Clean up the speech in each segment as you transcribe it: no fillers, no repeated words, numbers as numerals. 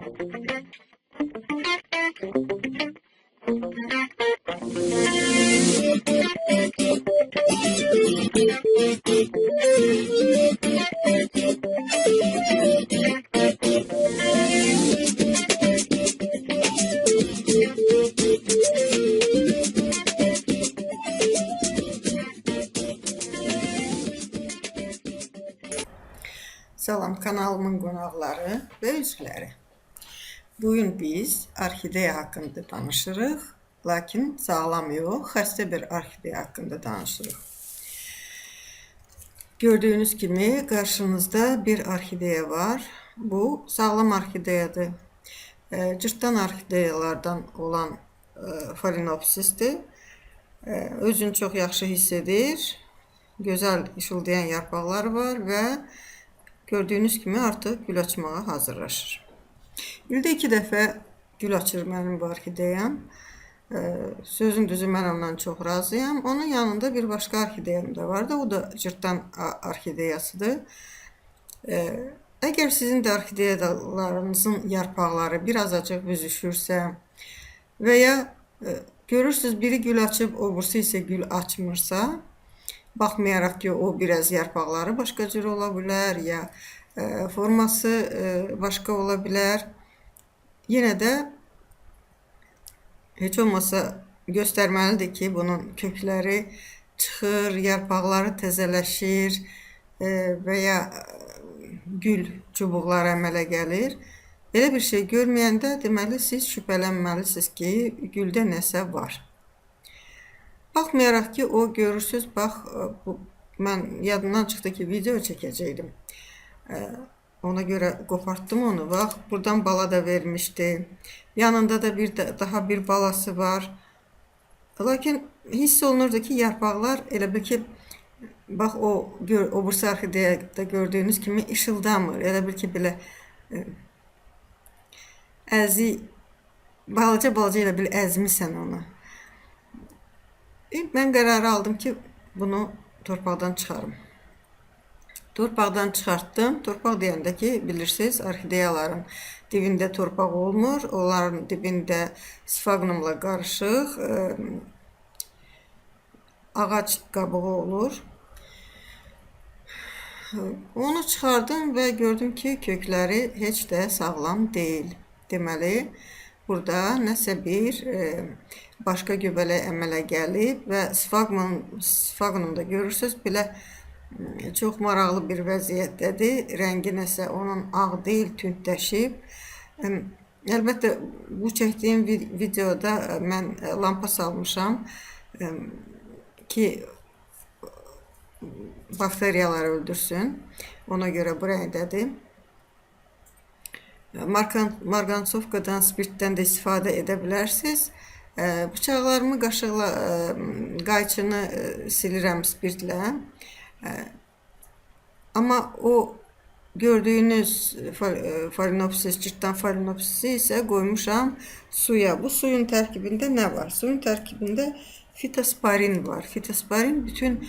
Salam kanalımın qonaqları və üzvləri. Bugün biz orxideya haqqında danışırıq, lakin sağlam yox, xəstə bir orxideya haqqında danışırıq. Gördüyünüz kimi qarşınızda bir orxideya var. Bu sağlam orxideyadır. Cırtdan orxideyalardan olan Phalaenopsisdir. Özünü çox yaxşı hiss edir. Gözəl işıldayan yarpaqları var və gördüyünüz kimi artıq gül açmağa hazırlaşır. İldə 2 dəfə gül açır mənim bu orxideyam. Sözün düzü mən ondan çox razıyam. Onun yanında bir başqa orxideyam da vardı. O da cırtdan orxideyasıdır. Əgər sizin də orxideyalarınızın yarpaqları biraz acıq büzüşürsə və ya görürsünüz biri gül açıb, o birisi isə gül açmırsa, baxmayaraq ki, o biraz yarpaqları başqa cür ola bilər, ya forması başqa ola bilər. Yenə də heç olmasa göstərməlidir ki, bunun kökləri çıxır, yarpaqları təzələşir və ya gül çubuqları əmələ gəlir. Belə bir şey görməyəndə deməli siz şübhələnməlisiniz ki, güldə nəsə var. Baxmayaraq ki, o görürsünüz, bax, mən yadımdan çıxdı ki, video çəkəcəkdim. Ona görə qopartdım onu, bax, buradan bala da vermişdi. Yanında da daha bir balası var. Lakin hiss olunurdu ki, yarpaqlar elə bil ki, bax, o birisi orxideyada gördüyünüz kimi işıldamır. Elə bil ki, belə balaca elə bil əzmisən onu. Mən qərar aldım ki, bunu torpaqdan çıxarım. Torpaqdan çıxartdım. Torpaq deyəndə ki, bilirsiniz, orxideyaların dibində torpaq olmur. Onların dibində sfaqnumla qarışıq ağac qabığı olur. Onu çıxardım və gördüm ki, kökləri heç də sağlam deyil. Deməli, burada nəsə bir başqa göbələk əmələ gəlib və sfaqnumda görürsünüz, belə çox maraqlı bir vəziyyətdədir. Rəngi nəsə onun ağ deyil, tündləşib. Əlbəttə, bu çəkdiyim videoda mən lampa salmışam ki, bakteriyaları öldürsün. Ona görə bu rəngdədir. Margansovkadan, spirtdən də istifadə edə bilərsiniz. Bıçaqlarımı qayçını silirəm spirtlə. Amma o gördüyünüz Phalaenopsis, cırtdan Phalaenopsisi isə qoymuşam suya. Bu suyun tərkibində nə var? Suyun tərkibində fitosparin var. Fitosparin bütün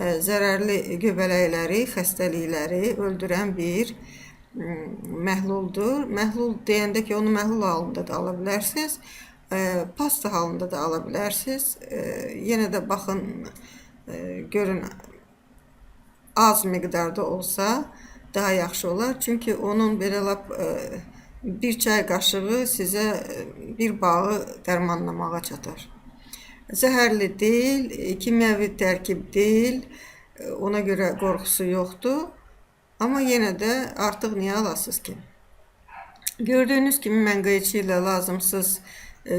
zərərli göbələkləri, xəstəlikləri öldürən bir məhluldur. Məhlul deyəndə ki, onu məhlul halında da ala bilərsiniz, pasta halında da ala bilərsiniz. Yenə də baxın, görün, az miqdarda olsa daha yaxşı olar. Çünki onun belə lap bir çay qaşığı sizə bir bağı dərmanlamağa çatar. Zəhərli deyil, kimyəvi tərkib deyil, ona görə qorxusu yoxdur. Amma yenə də artıq niyə alasınız ki? Gördüyünüz kimi mən qayçı ilə lazımsız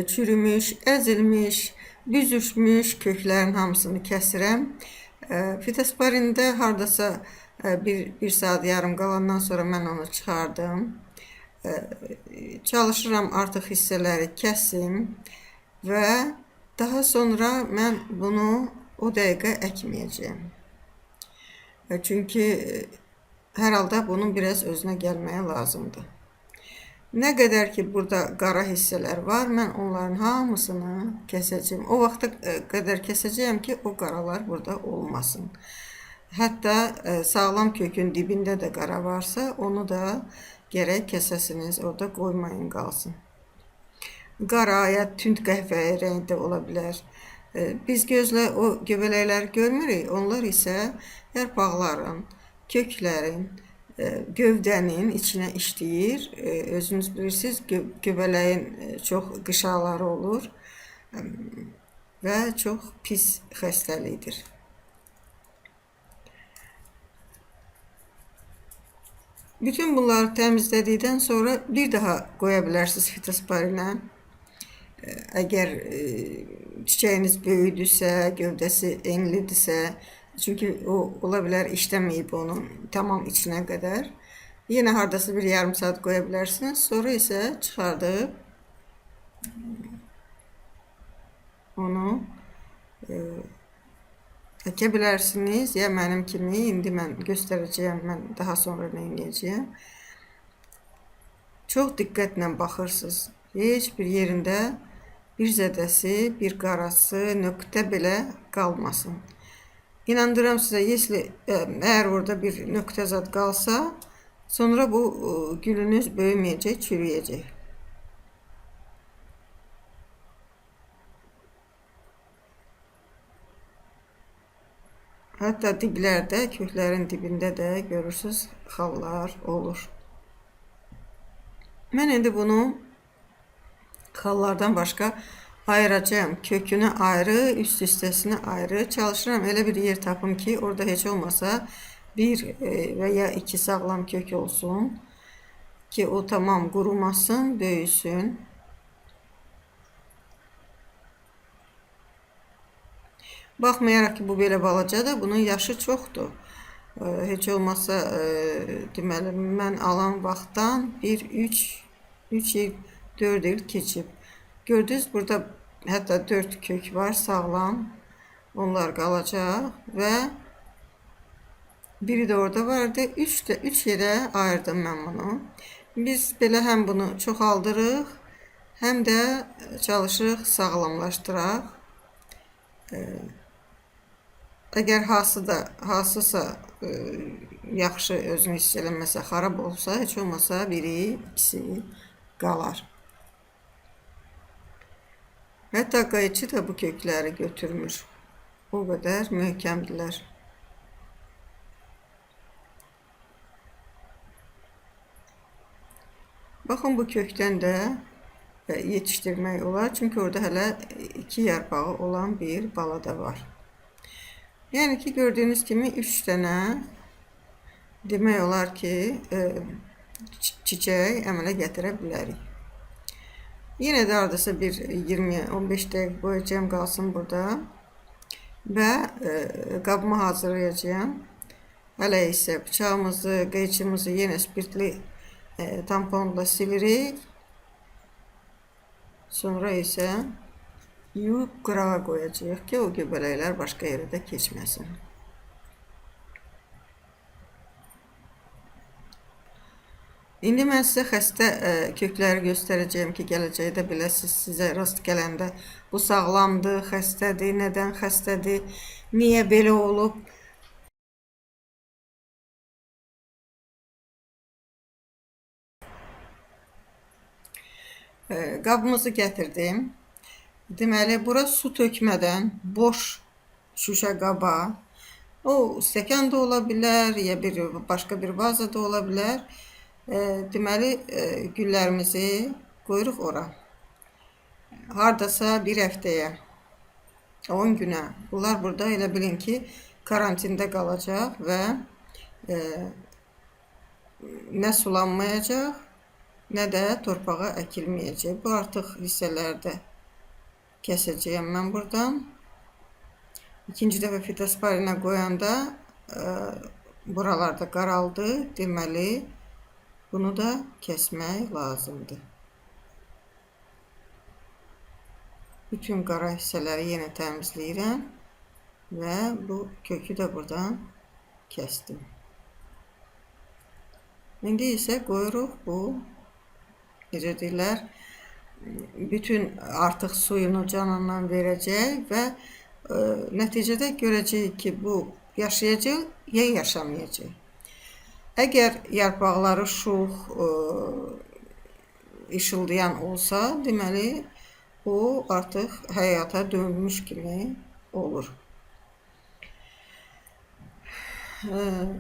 çürümüş, əzilmiş, büzüşmüş köklərin hamısını kəsirəm. Fitosparində hardasa bir saat yarım qalandan sonra mən onu çıxardım. Çalışıram artıq hissələri kəsim və daha sonra mən bunu o dəqiqə əkməyəcəyim. Çünki hər halda bunun biraz özünə gəlməyə lazımdır. Nə qədər ki, burada qara hissələr var, mən onların hamısını kəsəcəyim. O vaxta qədər kəsəcəyim ki, o qaralar burada olmasın. Hətta sağlam kökün dibində də qara varsa, onu da gərək kəsəsiniz, orada qoymayın qalsın. Qara ya tünd qəhvəyi rəngdə ola bilər. Biz gözlə o göbələkləri görmürük, onlar isə yarpaqların, köklərin, gövdənin içinə işləyir. Özünüz bilirsiniz, göbələyin çox qışaları olur və çox pis xəstəlikdir. Bütün bunları təmizlədikdən sonra bir daha qoya bilərsiniz fitosporinə. Əgər çiçəyiniz böyüdüsə, gövdəsi enlidirsə, çünki o ola bilər işləməyib onun tamam içinə qədər. Yenə hardasa bir yarım saat qoya bilərsiniz. Sonra isə çıxardıb onu əkə bilərsiniz. Ya mənim kimi, indi mən göstərəcəyəm, mən daha sonra nə edəcəyəm. Çox diqqətlə baxırsınız. Heç bir yerində bir zədəsi, bir qarası, nöqtə belə qalmasın. İnandıram sizə, əgər orada bir nöqtə zad qalsa, sonra bu gülünüz böyüməyəcək, çürüyəcək. Hətta diblərdə, köklərin dibində də görürsünüz, xallar olur. Mən indi bunu xallardan başqa ayıracağım. Kökünü ayrı, üst hissəsini ayrı. Çalışıram elə bir yer tapım ki, orada heç olmasa bir və ya iki sağlam kök olsun ki, o tamam qurumasın, böyüsün. Baxmayaraq ki, bu belə balacadır, bunun yaşı çoxdur. Heç olmasa deməli, mən alan vaxtdan 3 il, 4 il keçib. Gördünüz, burada hətta 4 kök var, sağlam. Onlar qalacaq və biri də orada vardı. 3 yerə ayırdım mən bunu. Biz belə həm bunu çoxaldırıq, həm də çalışırıq sağlamlaşdıraq. Əgər hansısa yaxşı özünü hiss eləməsə, xarab olsa, heç olmasa biri, ikisi qalar. Hətta qayçı da bu kökləri götürmür. O qədər möhkəmdirlər. Baxın, bu kökdən də yetişdirmək olar. Çünki orada hələ 2 yarpağı olan bir bala da var. Yəni ki, gördüyünüz kimi 3 dənə demək olar ki, çiçək əmələ gətirə bilərik. Yenə də hardasa bir 20-15 dəqiqə qoyacağım qalsın burada və qabımı hazırlayacağım. Hələ isə bıçağımızı, qayçımızı yenə spirtli tamponla silirik. Sonra isə yuyub qırağa qoyacağıq ki, o göbələklər başqa yerə də keçməsin. İndi mən sizə xəstə kökləri göstərəcəyim ki, gələcəkdə belə sizə rast gələndə bu sağlamdır, xəstədir, nədən xəstədir, niyə belə olub. Qabımızı gətirdim. Deməli, bura su tökmədən boş şüşə qaba, o stəkan da ola bilər, ya başqa bir vaza da ola bilər. Deməli, güllərimizi qoyuruq ora. Hardasa bir həftəyə, 10 günə. Bunlar burada elə bilin ki, karantində qalacaq və nə sulanmayacaq, nə də torpağa əkilməyəcək. Bu artıq hissələrdə kəsəcəyəm mən buradan. İkinci dəfə fitosporinə qoyanda buralarda qaraldı. Deməli, bunu da kəsmək lazımdır. Bütün qara hissələri yenə təmizləyirəm və bu kökü də buradan kəsdim. İndi isə qoyuruq bu, necə deyirlər, bütün artıq suyunu canından verəcək və nəticədə görəcəyik ki, bu yaşayacaq ya yaşamayacaq. Əgər yarpaqları şux, işıldayan olsa, deməli o artıq həyata dönmüş kimi olur.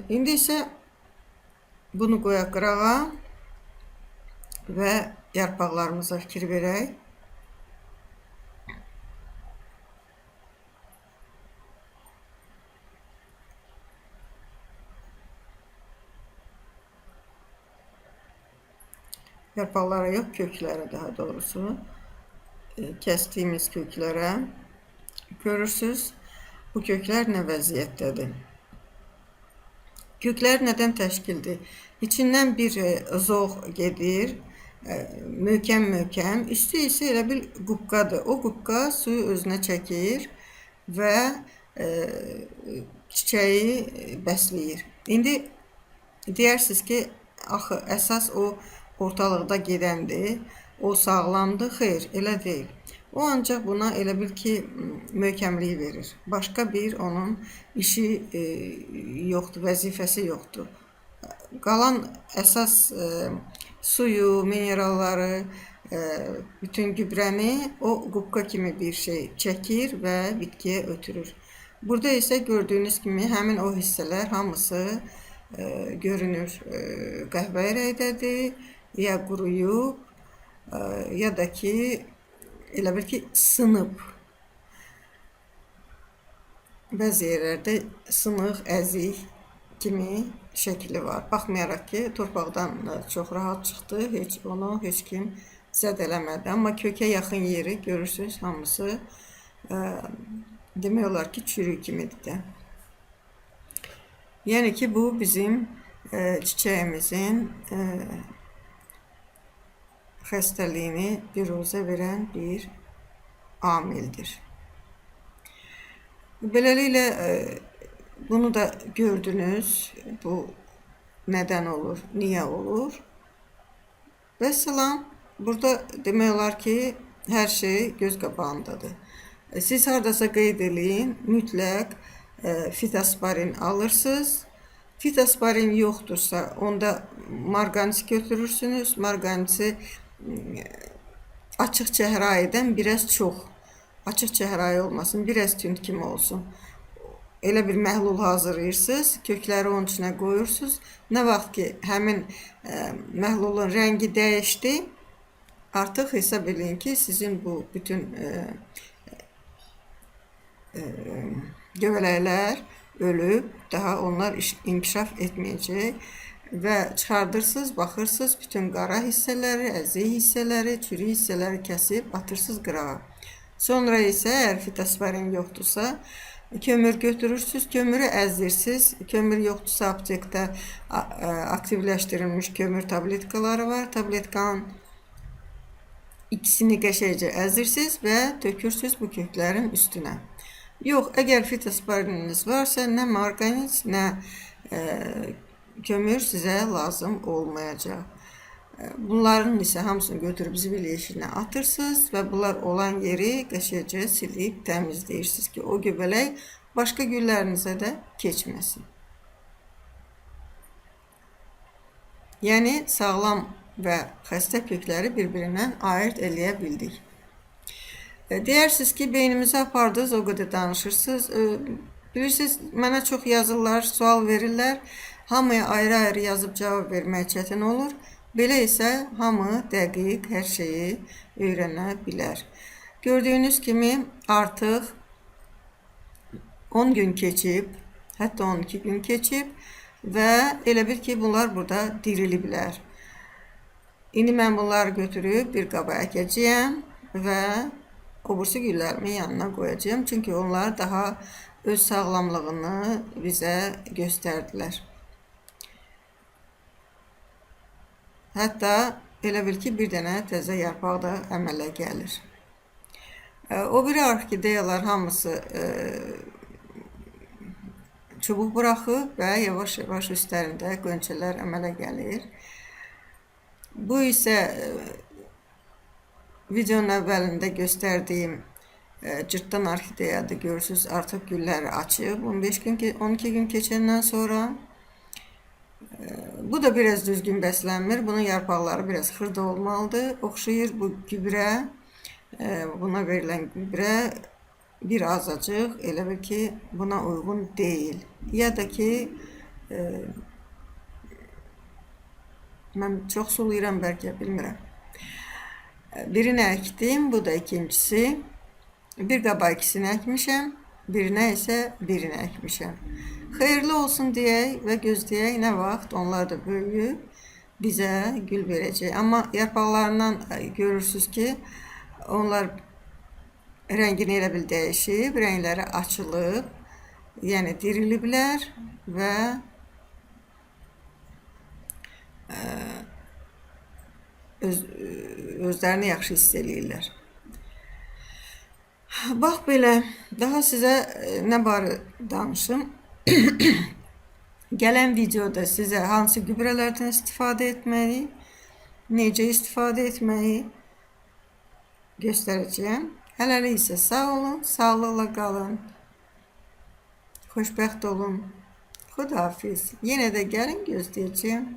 İndi isə bunu qoyaq qırağa və yarpaqlarımıza fikir verək. Yarpaqlara yox, köklərə daha doğrusu. Kəsdiyimiz köklərə. Görürsünüz, bu köklər nə vəziyyətdədir. Köklər nədən təşkildir? İçindən bir zoğ gedir, möhkəm-möhkəm. Üstü isə elə bil qubqadır. O qubqa suyu özünə çəkir və çiçəyi bəsləyir. İndi deyirsiniz ki, axı əsas o ortalıqda gedəndir, o sağlamdır. Xeyr, elə deyil. O ancaq buna elə bil ki, möhkəmliyi verir. Başqa bir onun işi yoxdur, vəzifəsi yoxdur. Qalan əsas suyu, mineralları, bütün gübrəni o qubqa kimi bir şey çəkir və bitkiyə ötürür. Burada isə gördüyünüz kimi həmin o hissələr hamısı görünür qəhvəyi rəngdədir, ya quruyub, ya da ki, elə bil ki, sınıb. Bəzi yerlərdə sınıq, əzik kimi şəkli var. Baxmayaraq ki, torpaqdan çox rahat çıxdı, onu heç kim zədələmədi. Amma kökə yaxın yeri görürsünüz, hamısı demək olar ki, çürük kimidir də. Yəni ki, bu bizim çiçəyimizin xəstəliyini biruzə verən bir amildir. Beləliklə, bunu da gördünüz, bu nədən olur, niyə olur. Vəssalam, burada demək olar ki, hər şey göz qabağındadır. Siz haradasa qeyd eləyin, mütləq fitosparin alırsınız. Fitosparin yoxdursa, onda marqanisi götürürsünüz. Marqanisi açıq çəhrayıdan biraz çox. Açıq çəhrayı olmasın, biraz tünd kimi olsun. Elə bir məhlul hazırlayırsınız, kökləri onun içinə qoyursunuz. Nə vaxt ki, həmin məhlulun rəngi dəyişdi, artıq hesab edin ki, sizin bu bütün göbələklər ölüb, daha onlar inkişaf etməyəcək və çıxardırsınız, baxırsınız, bütün qara hissələri, əzik hissələri, çürük hissələri kəsib atırsınız qırağa. Sonra isə əgər fitosparin yoxdursa, kömür götürürsünüz, kömürü əzdirsiniz. Kömür yoxdursa, aptekdə aktivləşdirilmiş kömür tabletkaları var. Tabletkanın ikisini qəşəngcə əzdirsiniz və tökürsünüz bu köklərin üstünə. Yox, əgər fitosparininiz varsa, nə marqaniz, nə kömür sizə lazım olmayacaq. Bunların isə hamısını götürüb zibil yeşilinə atırsınız və bunlar olan yeri qəşəngcə silib təmizləyirsiniz ki, o göbələk başqa güllərinizə də keçməsin. Yəni, sağlam və xəstə kökləri bir-birindən ayırt eləyə bildik. Deyirsiniz ki, beynimizi apardınız, o qədər danışırsınız. Bilirsiniz, mənə çox yazırlar, sual verirlər. Hamıya ayrı-ayrı yazıb cavab vermək çətin olur. Belə isə hamı dəqiq hər şeyi öyrənə bilər. Gördüyünüz kimi artıq 10 gün keçib, hətta 12 gün keçib və elə bil ki, bunlar burada diriliblər. İndi mən bunları götürüb bir qaba əkəcəyəm və obursu güllərimin yanına qoyacağım. Çünki onlar daha öz sağlamlığını bizə göstərdilər. Hətta elə bil ki, bir dənə təzə yarpaq da əmələ gəlir. O biri orxideyalar hamısı çubuq buraxıb və yavaş-yavaş üstlərində qönçələr əmələ gəlir. Bu isə videonun əvvəlində göstərdiyim cırtdan orxideyadır. Görürsünüz, artıq gülləri açıb 12 gün keçəndən sonra Bu da biraz düzgün bəslənmir. Bunun yarpaqları biraz xırda olmalıdır. Oxşayır bu gübrə. Buna verilən gübrə bir azacıq elə bil ki buna uyğun deyil. Ya da ki mən çox sulayıram bəlkə, bilmirəm. Birini əkdim, bu da ikincisi. Bir qaba ikisini əkmişəm, birinə isə birini əkmişəm. Xeyirli olsun deyək və gözləyək nə vaxt onlar da böyüyüb bizə gül verəcək. Amma yarpaqlarından görürsünüz ki, onlar rəngini elə bil dəyişib, rəngləri açılıb, yəni diriliblər və özlərini yaxşı hiss eləyirlər. Bax belə, daha sizə nə barə danışım. Gələn videoda sizə hansı gübrələrdən istifadə etməyi, necə istifadə etməyi göstərəcəyəm. Hələlik isə sağ olun, sağlıqla qalın, xoşbəxt olun. Xudahafiz. Yenə də gəlin, gözləyəcəyəm.